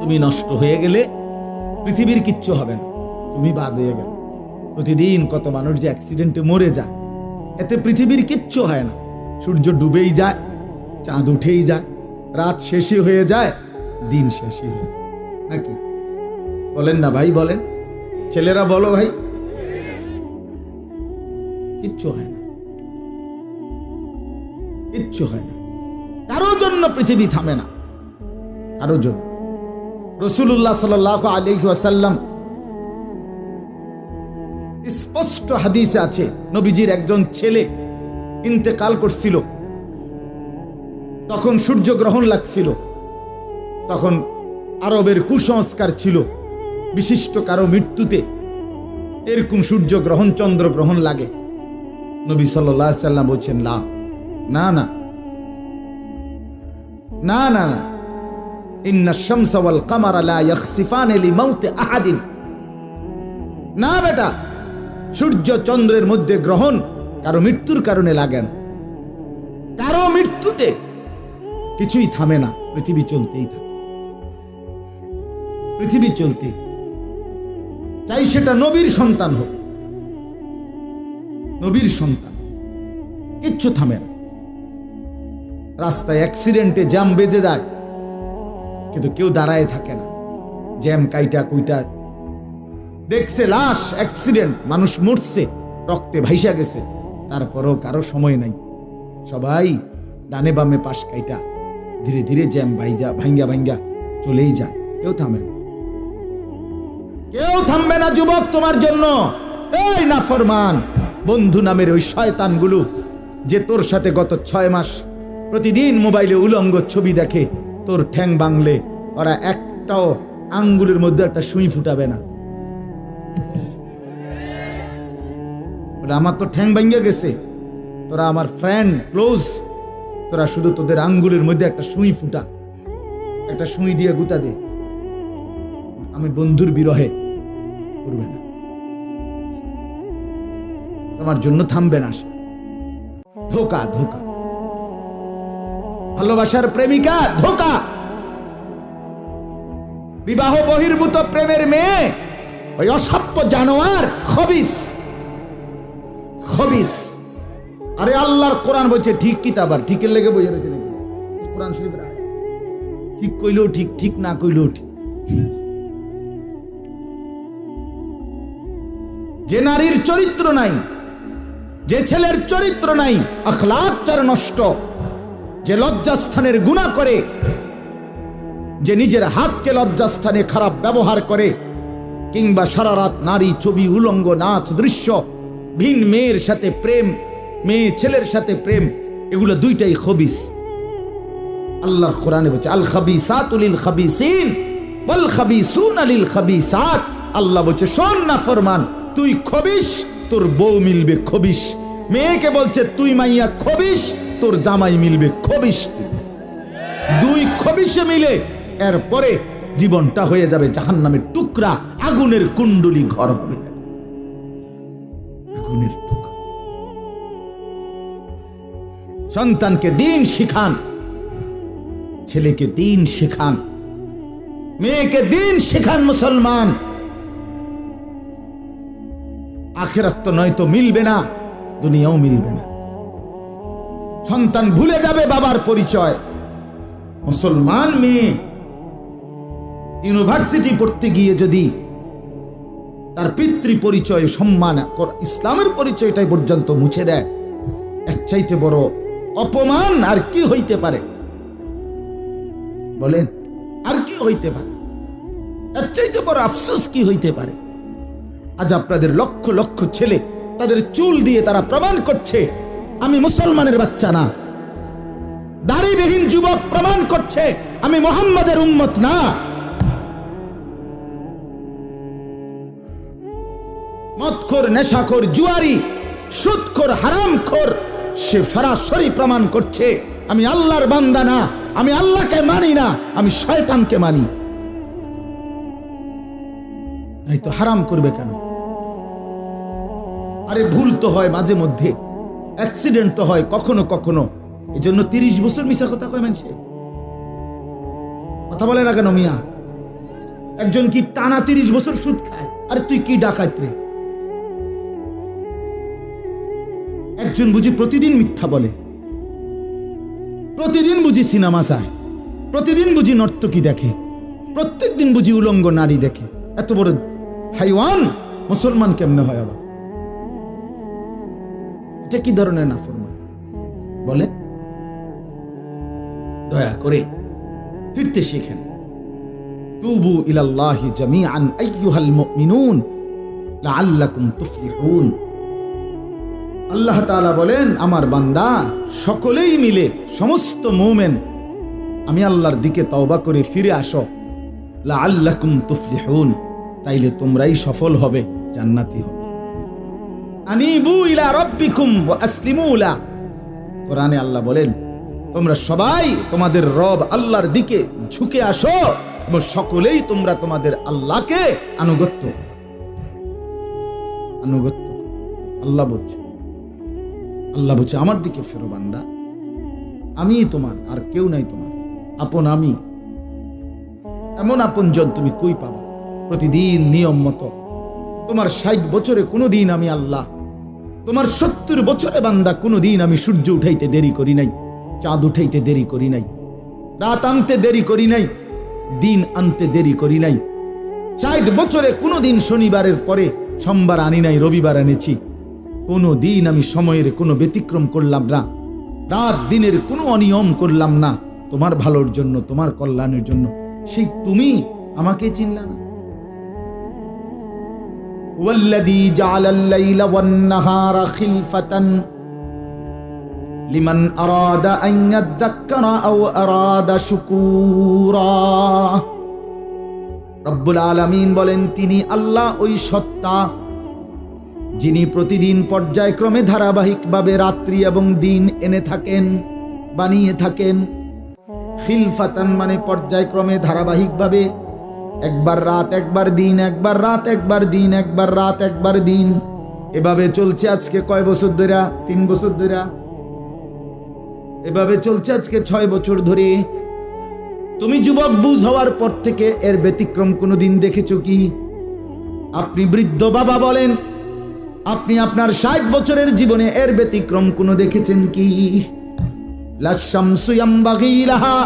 তুমি নষ্ট হয়ে গেলে পৃথিবীর কিচ্ছু হবে না, তুমি বাদ হয়ে গেলে। প্রতিদিন কত মানুষ যে অ্যাক্সিডেন্টে মরে যায়, এতে পৃথিবীর কিচ্ছু হয় না। সূর্য ডুবেই যায়, চাঁদ উঠেই যায়, রাত শেষই হয়ে যায়, দিন শেষই হয়ে যায়, নাকি বলেন না ভাই? বলেন ছেলেরা, বলো ভাই, কিচ্ছু হয় না, কিচ্ছু হয় না। কারো জন্য পৃথিবী থামে না, কারো জন্য। রাসূলুল্লাহ সাল্লাল্লাহু আলাইহি ওয়াসাল্লাম স্পষ্ট হাদিসে আছে, নবীজির একজন ছেলে ইন্তেকাল করছিল, তখন সূর্যগ্রহণ লাগছিল। তখন আরবের কুসংস্কার ছিল, বিশিষ্ট কারো মৃত্যুতে এরকম সূর্যগ্রহণ চন্দ্রগ্রহণ লাগে। নবী সাল্লাল্লাহু আলাইহি ওয়াসাল্লাম বলছেন, না না না না না না, ইন্না শামসা ওয়াল কামারা লা ইয়াখসিফানি লিমাউতি আহাদিন। না বেটা, সূর্য চন্দ্রের মধ্যে গ্রহণ কারো মৃত্যুর কারণে লাগে না, কারো মৃত্যুতে কিছুই থামে না, পৃথিবী চলতেই থাকে, পৃথিবী চলতেই থাকে। চাই সেটা নবীর সন্তান হোক, নবীর সন্তান, কিচ্ছু থামে না। রাস্তায় অ্যাক্সিডেন্টে জ্যাম বেজে যায়, কিন্তু কেউ দাঁড়ায় থাকে না, জ্যাম কাইটা কুইটা দেখছে, লাশ, অ্যাক্সিডেন্ট, মানুষ মরছে, রক্তে ভাইসা গেছে, তারপরও কারো সময় নাই, সবাই ডানে বামে পাশ কাইটা ধীরে ধীরে জ্যাম ভাঙ্গা ভাঙ্গা চলেই যায়, কেউ থামে না, কেউ থামবে না যুবক তোমার জন্য। এই নাফরমান বন্ধু নামের ওই শয়তানগুলো যে তোর সাথে গত 6 মাস প্রতিদিন মোবাইলে উলঙ্গ ছবি দেখে, তোর ঠ্যাং বাংলে ওরা একটাও আঙ্গুলের মধ্যে একটা সুই ফুটাবে না। আমার তো ঠ্যাং ভাঙ্গা গেছে, তোরা আমার ফ্রেন্ড ক্লোজ, তোরা শুধু তোদের আঙ্গুলের মধ্যে একটা সুই ফুটা, একটা সুই দিয়ে গুতা দে, আমি বন্ধুর বিরহে করবে না, তোমার জন্য থামবে না। ধোকা, ধোকা, ভালোবাসার প্রেমিকা ধোকা, বিবাহ বহির্ভূত প্রেমের মেয়ে ওই অসভ্য জানোয়ার, খবিস, খবিস। আরে আল্লাহর কোরআন বলছে ঠিক কিতাব, আর ঠিকের লেগে বই রয়েছে নাকি? কোরআন শরীফের আয়াত, ঠিক কইলেও ঠিক, ঠিক না কইলেও ঠিক। যে নারীর চরিত্র নাই, যে ছেলের চরিত্র নাই, আখলাক তার নষ্ট, যে লজ্জাস্থানের গুনাহ করে, যে নিজের হাতকে লজ্জাস্থানে খারাপ ব্যবহার করে, কিংবা সারা রাত নারী ছবি, উলঙ্গ নাচ দৃশ্য, ভিন মেয়ের সাথে প্রেম, মেয়ে ছেলের সাথে প্রেম, এগুলো দুইটাই খবিস। আল্লাহর কোরআনে বলছে আল খাবিসাতু লিল খাবিসিন ওয়াল খাবিসুনা লিল খাবিসাত। আল্লাহ বলছে শোন না ফরমান, তুই খবিস, তোর বউ মিলবে খবিস। মেয়েকে বলছে তুই মাইয়া খবিস, তোর জামাই মিলবে খবিস। দুই খবিসে মিলে এরপরে জীবনটা হয়ে যাবে জাহান্নামের টুকরা, আগুনের কুণ্ডলী ঘর হবে, আগুনের টুকরা। সন্তানকে দিন শিখান, ছেলেকে দিন শেখান, মেয়েকে দিন শেখান। মুসলমান, আখিরাত তো নয়তো মিলবে না, দুনিয়াও মিলবে না। সন্তান ভুলে যাবে বাবার পরিচয়। মুসলমান মেয়ে ইউনিভার্সিটি পড়তে গিয়ে যদি তার পিতৃ পরিচয়, সম্মান, ইসলামের পরিচয়টাই পর্যন্ত মুছে দেয়, এর চাইতে বড় অপমান আর কি হইতে পারে? বলেন, আর কি হইতে পারে? এর চাইতে বড় আফসোস কি হইতে পারে? আজ আপনাদের লক্ষ লক্ষ ছেলে তাদের চুল দিয়ে তারা প্রমাণ করছে আমি মুসলমানের বাচ্চা না। দাড়িবিহীন যুবক প্রমাণ করছে আমি মুহাম্মাদের উম্মত না। মদখোর, নেশাখোর, জুয়ারি, সুদখোর, হারামখোর, সে সরাসরি প্রমাণ করছে আমি আল্লাহর বান্দা না, আমি আল্লাহকে মানি না, আমি শয়তানকে মানি। নাই তো হারাম করবে কেন? আরে ভুল তো হয় মাঝে মধ্যে, অ্যাক্সিডেন্ট তো হয় কখনো কখনো, এই জন্য 30 বছর মিশা কথা কয় মানুষে। কথা বলে না কেন মিয়া? একজন কি টানা 30 বছর সুদ খায়? আরে তুই কি ডাকাত রে? একজন বুঝি প্রতিদিন মিথ্যা বলে, প্রতিদিন বুঝি সিনেমা চায়, প্রতিদিন বুঝি নর্তকী দেখে, প্রত্যেক দিন বুঝি উলঙ্গ নারী দেখে। এত বড় হাইওয়ান মুসলমান কেমনে হয় আবার? এটা কি ধরনের নাফরমান বলে? দয়া করে ফিরতে শিখেন। তুবু ইলাল্লাহি জামিআন আইয়ুহাল মুমিনুন লাআল্লাকুম তুফলিহুন। আল্লাহ তাআলা বলেন, আমার বান্দা সকলেই মিলে, সমস্ত মুমিন, আমি আল্লাহর দিকে তওবা করে ফিরে আসো, লাআল্লাকুম তুফলিহুন, তাইলে তোমরাই সফল হবে, জান্নাতি হবে। আনিবু ইলা রাব্বিকুম ওয়া আসলিমু লা। কোরআনে আল্লাহ বলেন, তোমরা সবাই তোমাদের রব আল্লাহর দিকে ঝুঁকে আসো এবং সকলেই তোমরা তোমাদের আল্লাহকে আনুগত্য। আল্লাহ বলছে, আমার দিকে ফেরো বান্দা, আমি তোমার, আর কেউ নাই তোমার আপন। আমি এমন আপনজন তুমি কই পাবা? প্রতিদিন নিয়ম মতো তোমার 60 বছরে কোনোদিন আমি আল্লাহ, তোমার 70 বছরে বান্দা কোনোদিন আমি সূর্য উঠাইতে দেরি করি নাই, চাঁদ উঠাইতে দেরি করি নাই, রাত আনতে দেরি করি নাই, দিন আনতে দেরি করি নাই। 60 বছরে কোনোদিন শনিবারের পরে সোমবার আনি নাই, রবিবার এনেছি। কোনো দিন আমি সময়ের কোনো ব্যতিক্রম করলাম না, রাত দিনের কোনো অনিয়ম করলাম না, তোমার ভালোর জন্য, তোমার কল্যাণের জন্য। সেই তুমি আমাকে চিনলা না? ওয়াল্লাযী জাআলাল লাইলা ওয়ান নাহারা খিলফাতান লিমান আরাদা আন ইয়াযাক্কারা আও আরাদা শুকুরা। রব্বুল আলামিন বলেন, তিনি আল্লাহ ওই সত্তা যিনি প্রতিদিন পর্যায়ক্রমে ধারাবাহিকভাবে রাত্রি এবং দিন এনে থাকেন, বানিয়ে থাকেন। খিলফাতান মানে পর্যায়ক্রমে ধারাবাহিকভাবে, একবার রাত একবার দিন, একবার রাত একবার দিন, একবার রাত একবার দিন, এভাবে চলছে আজকে কয় বছর ধরে? 3 বছর ধরে। এভাবে চলছে আজকে 6 বছর ধরে। তুমি যুবক বুঝ হওয়ার পর থেকে এর ব্যতিক্রম কোনোদিন দেখেছো কি? আপনি বৃদ্ধ বাবা বলেন, আপনি আপনার 60 বছরের জীবনে এর ব্যতিক্রম কোনো দেখেছেন কি? লাশ-শামসু ইয়ামবাগি লাহা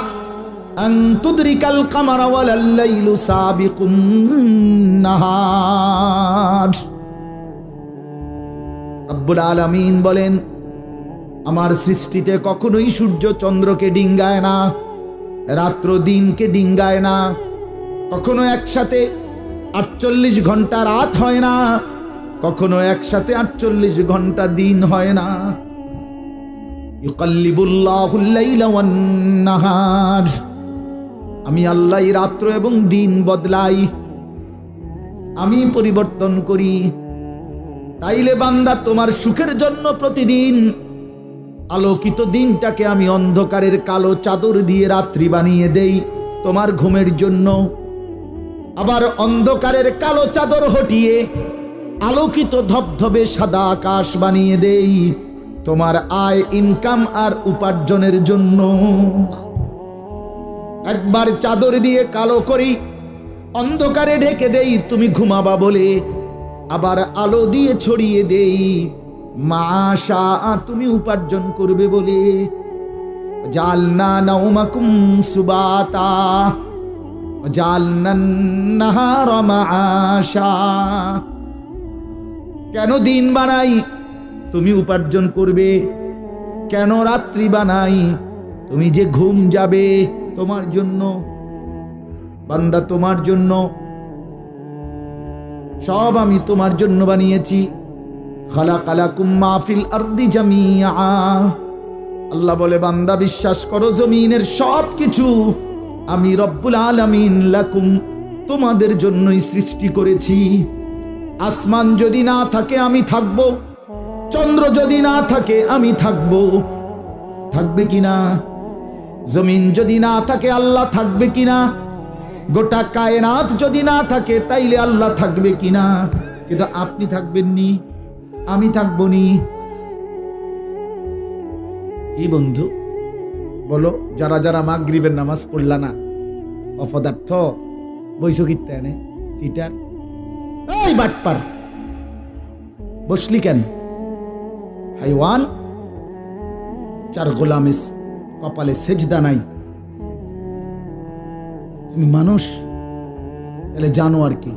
আন তুদরিকাল কামারা ওয়ালাল লাইলু সাবিকুন নাহার। রব্বুল আলামিন বলেন, আমার সৃষ্টিতে কখনোই সূর্য চন্দ্রকে ডিঙ্গায় না, রাত্র দিনকে ডিঙ্গায় না, কখনো একসাথে 48 ঘন্টা রাত হয় না, কখনো একসাথে 48 ঘন্টা দিন হয় না। ইউকাল্লিবুল্লাহুল লাইলা ওয়ান নাহার, আমি আল্লাহ রাত্র এবং দিন বদলাই, আমি পরিবর্তন করি। তাইলে বান্দা, তোমার সুখের জন্য প্রতিদিন আলোকিত দিনটাকে আমি অন্ধকারের কালো চাদর দিয়ে রাত্রি বানিয়ে দেই তোমার ঘুমের জন্য। আবার অন্ধকারের কালো চাদর হটিয়ে আলোকিত ধবধবে সাদা আকাশ বানিয়ে দেই তোমার আয়, ইনকাম আর উপার্জনের জন্য। একবার চাদর দিয়ে কালো করি, অন্ধকারে ঢেকে দেই তুমি ঘুমাবা বলে, আবার আলো দিয়ে ছড়িয়ে দেই মাশা তুমি উপার্জন করবে বলে। জালনা নাওমাকুম সুবাতা জালনান নাহারা মাশা। কেন দিন বানাই? তুমি উপার্জন করবে। কেন রাত্রি বানাই? তুমি যে ঘুম যাবে, তোমার জন্য বান্দা, তোমার জন্য। সব আমি তোমার জন্য বানিয়েছি। খালাকালাকুম মা ফিল আরদি জামিআ। আল্লাহ বলে, বান্দা বিশ্বাস করো, জমিনের সব কিছু আমি রব্বুল আলামিন লাকুম তোমাদের জন্যই সৃষ্টি করেছি। আসমান যদি না থাকে আমি থাকবো, চন্দ্র যদি না থাকে আমি থাকবো। থাকবে কিনা? জমিন যদি না থাকে আল্লাহ থাকবে কিনা? গোটা কায়নাত যদি না থাকে তাইলে আল্লাহ থাকবে কিনা? কিন্তু আপনি থাকবেননি, আমি থাকবো নি। কি বন্ধু বলো, যারা যারা মাগরিবের নামাজ পড়লা না, অপদার্থ, বইছো কিত্তে এনে সিটার, এই বাটপার বসলি কেন? হাইওয়ান, চার গোলামিস কপালে সেজদা নাই, তুমি মানুষ, তাহলে জানো আর কি?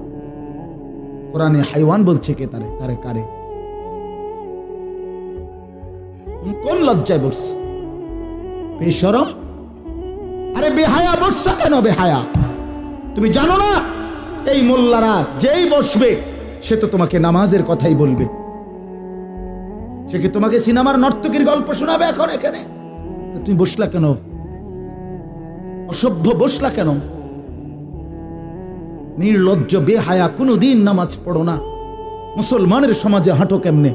কোরআনে হাইওয়ান বলছে কে? তারে তারে কারে? কোন লজ্জায় বসছ? বেশরম, আরে বেহায়া বসছ কেন? বেহায়া, তুমি জানো না এই মোল্লারা যেই বসবে সে তো তোমাকে নামাজের কথাই বলবে। সে কি তোমাকে সিনেমার নর্তকীর গল্প শোনাবে এখন এখানে? তুমি বসলা কেন? অসভ্য বসলা কেন? নির্লজ্জ বেহায়া, কোনোদিন নামাজ পড়ো না। মুসলমানের সমাজে হাঁটো কেমনে?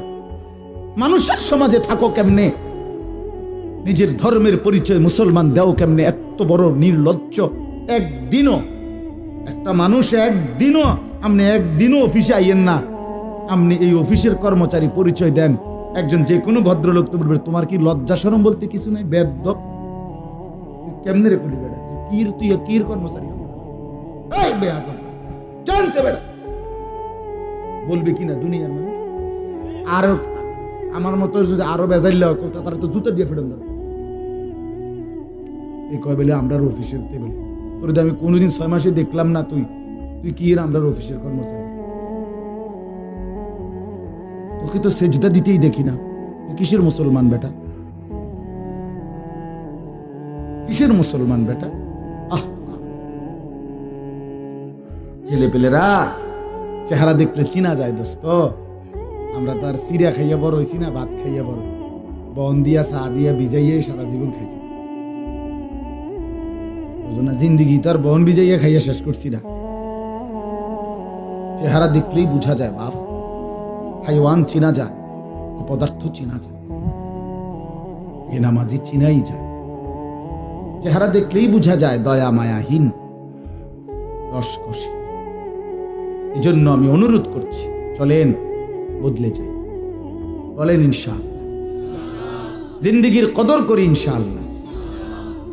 মানুষের সমাজে থাকো কেমনে? নিজের ধর্মের পরিচয় মুসলমান দাও কেমনে? এত বড় নির্লজ্জ। একদিনও একটা মানুষ আপনি একদিনও অফিসে আইয়েন না, আপনি এই অফিসের কর্মচারী পরিচয় দেন, একজন যে কোনো ভদ্রলোক তো বলবে তোমার কি লজ্জা শরম বলতে কিছু নাই? বেয়াদব, কেমনে রে করি বেড়া? তুই কির কর্মচারী? এই বেয়াদব জানতে বেড়া বলবে কিনা দুনিয়ার মানুষ? আর আমার মতো যদি আরো বেজাইল তারা তো জুতা দিয়ে ফেটেন দেবে। এই কয় বেলে আমরা অফিসের টেবিল, তোর আমি কোনোদিন 6 মাসে দেখলাম না, তুই কি এর আমরা অফিসের কর্মচারী? তোকে তো সেজদা দিতেই দেখি না, তুই কিসের মুসলমান বেটা? কিসের মুসলমান বেটা? আহ, ছেলে পেলেরা চেহারা দেখলে চিনা যায় দোস্ত। আমরা তার সিরিয়া খাইয়া বড় হয়েছি না ভাত খাইয়া বড়, বন দিয়া চা দিয়া ভিজাইয়া সারা জীবন খাইছি। বুঝো না, জিন্দিগি তার বন ভিজাইয়া খাইয়া শেষ করছি না। চেহারা দেখলেই বুঝা যায় বাপ, হাইওয়ান চিনা যায়, অপদার্থ চিনা যায়, বেনামাজি চিনাই যায়। চেহারা দেখলেই বুঝা যায় দয়া মায়াহীন, রসকসী। এই জন্য আমি অনুরোধ করছি, চলেন বদলে যাই, বলেন ইনশাআল্লাহ। জিন্দিগির কদর করি ইনশাআল্লাহ।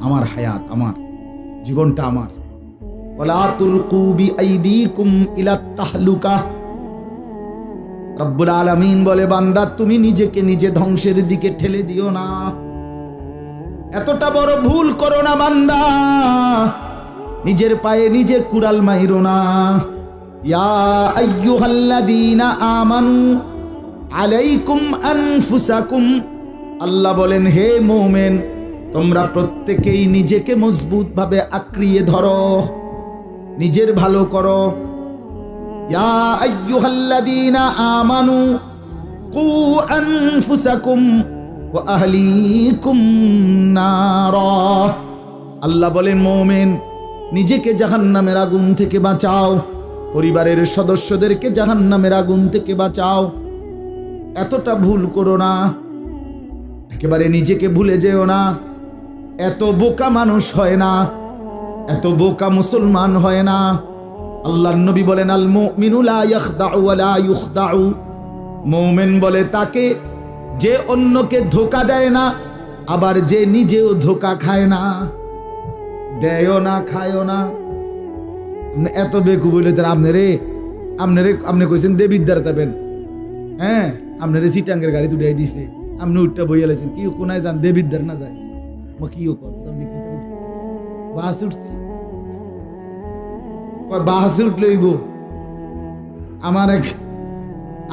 আমার হায়াত, আমার জীবনটা আমার। ওয়ালা তুলকু বিআইদিকুম ইলা তাহলুকা। রব্বুল আলামিন বলে, বান্দা তুমি নিজেকে নিজে ধ্বংসের দিকে ঠেলে দিও না। এতটা বড় ভুল করো না বান্দা, নিজের পায়ে নিজে কুড়াল মাইরো না। ইয়া আইয়ুহাল্লাযীনা আমানু আলাইকুম আনফুসাকুম। আল্লাহ বলেন, হে মুমিন, তোমরা প্রত্যেকেই নিজেকে মজবুত ভাবে আঁকড়িয়ে ধরো, নিজের ভালো করো। ইয়া আইয়ুহাল্লাযীনা আমানু কু আনফুসাকুম ওয়া আহলিকুম নারা। আল্লাহ বলেন, মুমিন, নিজেকে জাহান্নামের আগুন থেকে বাঁচাও, পরিবারের সদস্যদেরকে জাহান্নামের আগুন থেকে বাঁচাও। এতটা ভুল করো না, একেবারে নিজেকে ভুলে যেও না। এত বোকা মানুষ হয় না, এত বোকা মুসলমান হয় না। আল্লাহর নবী বলেন, আল মুমিনু লা ইয়াখদাউ ওয়া লা ইউখদাউ। মুমিন বলে তাকে যে অন্যকে ধোঁকা দেয় না, আবার যে নিজেও ধোঁকা খায় না। দেয়ও না, খায়ও না। এত বেকু বলে আপনি কইছেন দেবিদ্দার যাবেন, হ্যাঁ, আপনারে চিটাঙ্গের গাড়ি তুলিয়াই দিছে, আপনি উঠটা বইয়া লাইছেন, কি কোনায় যান দেবিদ্দার না যায়? কিও বাস উঠছি, বাসে উঠলইব।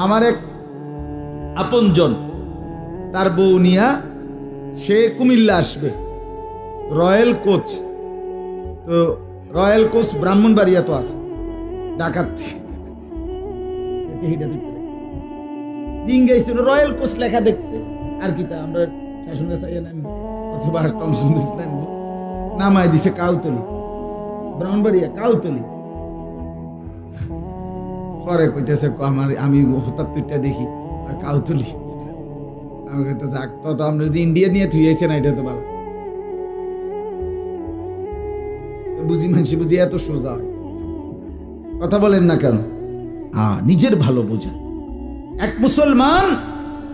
আমার এক আপনজন, তার বউ নিয়া সে কুমিল্লা আসবে, রয়্যাল কোচ। তো রয়্যাল কোচ ব্রাহ্মণবাড়িয়া তো আছে, ঢাকার রয়্যাল কোচ লেখা দেখছে, আর কি তা আমরা শাসনের চাইয়া নামি অথবা নামাই দিছে কাউতলি, ব্রাহ্মণবাড়িয়া কাউতলি। পরে কইতেছে আমি হঠাৎ তুইটা দেখি আর কাউতলি। আমি কইতে যাক, তো আমরা যদি ইন্ডিয়া নিয়ে থুইয়েছে না, এটা তো ভালো বুঝি, মানুষ বুঝি এত সোজা হয়। কথা বলেন না কেন? নিজের ভালো বোঝা এক মুসলমান,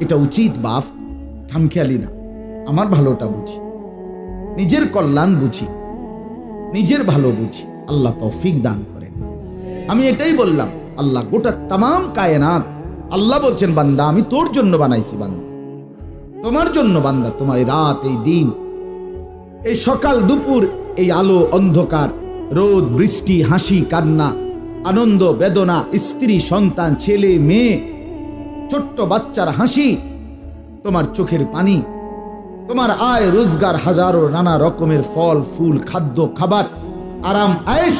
এটা উচিত বাপ, খামখেয়ালি না। আমার ভালোটা বুঝি, নিজের কল্যাণ বুঝি, নিজের ভালো বুঝি। আল্লাহ তৌফিক দান করেন। আমি এটাই বললাম, আল্লাহ গোটা তামাম কায়নাত, আল্লাহ বলছেন বান্দা আমি তোর জন্য বানাইছি, বান্দা তোমার জন্য, বান্দা তোমার এই রাত, এই দিন, এই সকাল দুপুর, এই আলো অন্ধকার, রোদ বৃষ্টি, হাসি কান্না, আনন্দ বেদনা, স্ত্রী সন্তান, ছেলে মেয়ে, ছোট্ট বাচ্চার হাসি, তোমার চোখের পানি, তোমার আয় রোজগার, হাজারো নানা রকমের ফল ফুল, খাদ্য খাবার, আরাম আয়েশ,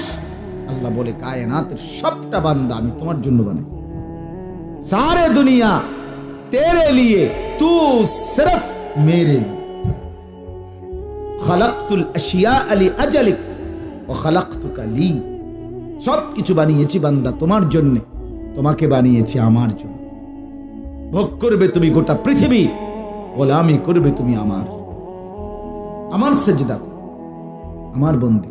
আল্লাহ বলে কায়নাতের সবটা বান্দা আমি তোমার জন্য বানাইছি। सारे दुनिया तेरे लिए, तू सिर्फ मेरे लिए। खलक़तुल अशिया ली अजलिक व खलक़तुका ली। सब কিছু বানিয়েছি বান্দা তোমার জন্য, তোমাকে বানিয়েছি আমার জন্য। ভোগ করবে তুমি গোটা পৃথিবী, গোলামি করবে তুমি আমার। আমার সেজদা, আমার বন্দী।